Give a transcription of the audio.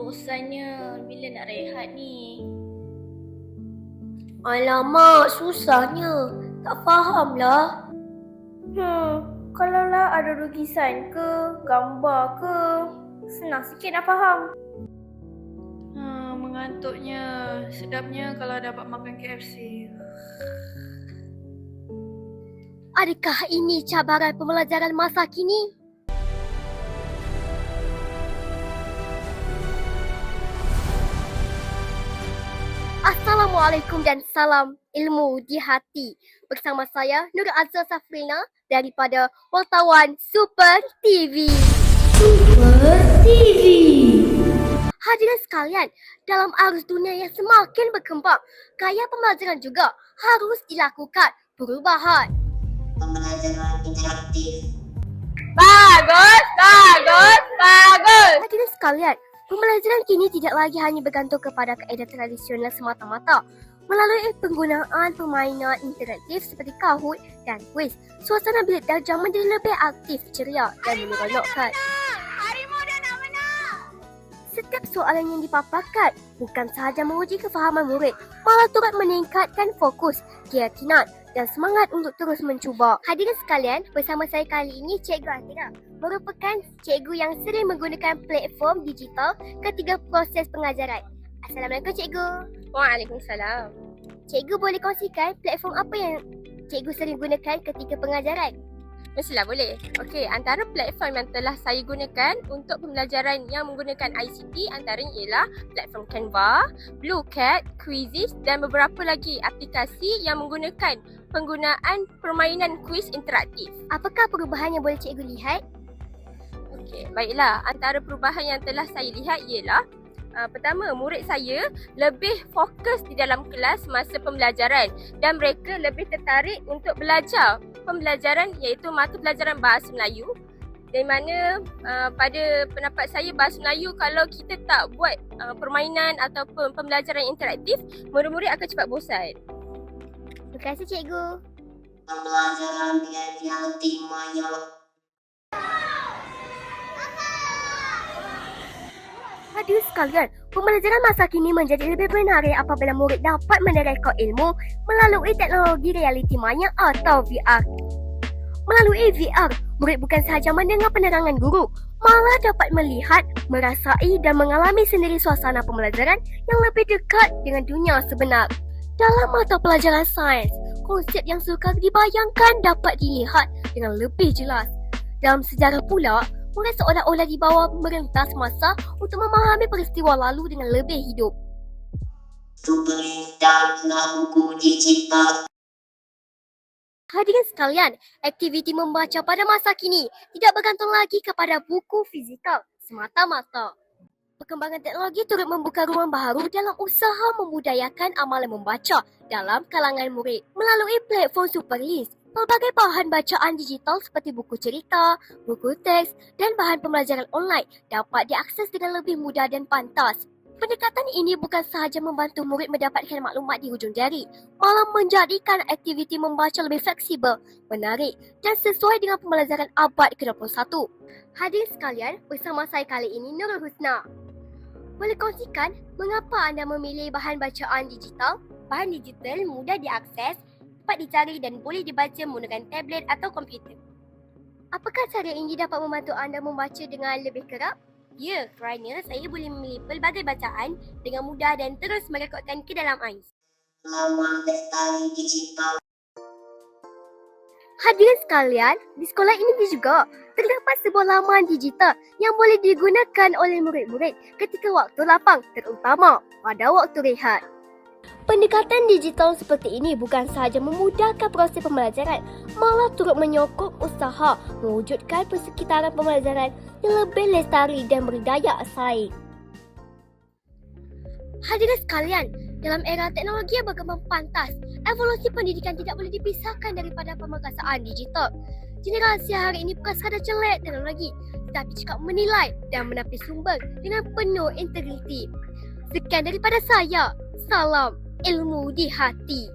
bosannya. Bila nak rehat ni? Alamak, susahnya. Tak faham lah. Kalau lah ada lukisan ke, gambar ke, senang sikit nak faham. Mengantuknya. Sedapnya kalau dapat makan KFC. Adakah ini cabaran pembelajaran masa kini? Assalamualaikum dan salam ilmu di hati. Bersama saya Nur Azza Safrina daripada Wartawan Super TV. Super TV. Hadirin sekalian, dalam arus dunia yang semakin berkembang, gaya pembelajaran juga harus dilakukan perubahan. Pembelajaran interaktif. Bagus. Hadirin sekalian, pembelajaran kini tidak lagi hanya bergantung kepada kaedah tradisional semata-mata. Melalui penggunaan permainan interaktif seperti Kahoot dan kuis, suasana bilik darjah menjadi lebih aktif, ceria dan menyeronokkan. Setiap soalan yang dipaparkan bukan sahaja menguji kefahaman murid, malah turut meningkatkan fokus, keyakinan dan semangat untuk terus mencuba. Hadirin sekalian, bersama saya kali ini Cikgu Atira, merupakan cikgu yang sering menggunakan platform digital ketika proses pengajaran. Assalamualaikum Cikgu. Waalaikumsalam. Cikgu boleh kongsikan platform apa yang Cikgu sering gunakan ketika pengajaran? Mestilah boleh. Okey, antara platform yang telah saya gunakan untuk pembelajaran yang menggunakan ICT antaranya ialah platform Canva, Bluecat, Quizizz dan beberapa lagi aplikasi yang menggunakan penggunaan permainan kuis interaktif. Apakah perubahan yang boleh Cikgu lihat? Okey, baiklah. Antara perubahan yang telah saya lihat ialah pertama, murid saya lebih fokus di dalam kelas masa pembelajaran dan mereka lebih tertarik untuk belajar pembelajaran iaitu mata pelajaran Bahasa Melayu. Di mana pada pendapat saya Bahasa Melayu kalau kita tak buat permainan ataupun pembelajaran interaktif, murid-murid akan cepat bosan. Terima kasih Cikgu. Pembelajaran realiti maya. Hadirin sekalian, pembelajaran masa kini menjadi lebih menarik apabila murid dapat menereka ilmu melalui teknologi realiti maya atau VR. Melalui VR, murid bukan sahaja mendengar penerangan guru, malah dapat melihat, merasai dan mengalami sendiri suasana pembelajaran yang lebih dekat dengan dunia sebenar. Dalam mata pelajaran sains, konsep yang sukar dibayangkan dapat dilihat dengan lebih jelas. Dalam sejarah pula, murid seolah-olah dibawa merentas masa untuk memahami peristiwa lalu dengan lebih hidup. Superintahlah buku digital. Hadirin sekalian, aktiviti membaca pada masa kini tidak bergantung lagi kepada buku fizikal semata-mata. Perkembangan teknologi turut membuka ruang baru dalam usaha membudayakan amalan membaca dalam kalangan murid. Melalui platform Superlist, pelbagai bahan bacaan digital seperti buku cerita, buku teks dan bahan pembelajaran online dapat diakses dengan lebih mudah dan pantas. Pendekatan ini bukan sahaja membantu murid mendapatkan maklumat di hujung jari, malah menjadikan aktiviti membaca lebih fleksibel, menarik dan sesuai dengan pembelajaran abad ke-21. Hadirin sekalian, bersama saya kali ini Nurul Husna. Boleh kongsikan mengapa anda memilih bahan bacaan digital? Bahan digital mudah diakses, dapat dicari dan boleh dibaca menggunakan tablet atau komputer. Apakah cara ini dapat membantu anda membaca dengan lebih kerap? Ya, kerana saya boleh memilih pelbagai bacaan dengan mudah dan terus merekodkan ke dalam ais. Laman lestari digital. Hadirin sekalian, di sekolah ini juga terdapat sebuah laman digital yang boleh digunakan oleh murid-murid ketika waktu lapang, terutama pada waktu rehat. Pendekatan digital seperti ini bukan sahaja memudahkan proses pembelajaran, malah turut menyokong usaha mewujudkan persekitaran pembelajaran yang lebih lestari dan berdaya saing. Hadirin sekalian, dalam era teknologi yang berkembang pantas, evolusi pendidikan tidak boleh dipisahkan daripada pemerkasaan digital. Generasi hari ini bukan sekadar jelek teknologi, tetapi juga menilai dan menapis sumber dengan penuh integriti. Sekian daripada saya. Salam ilmu di hati.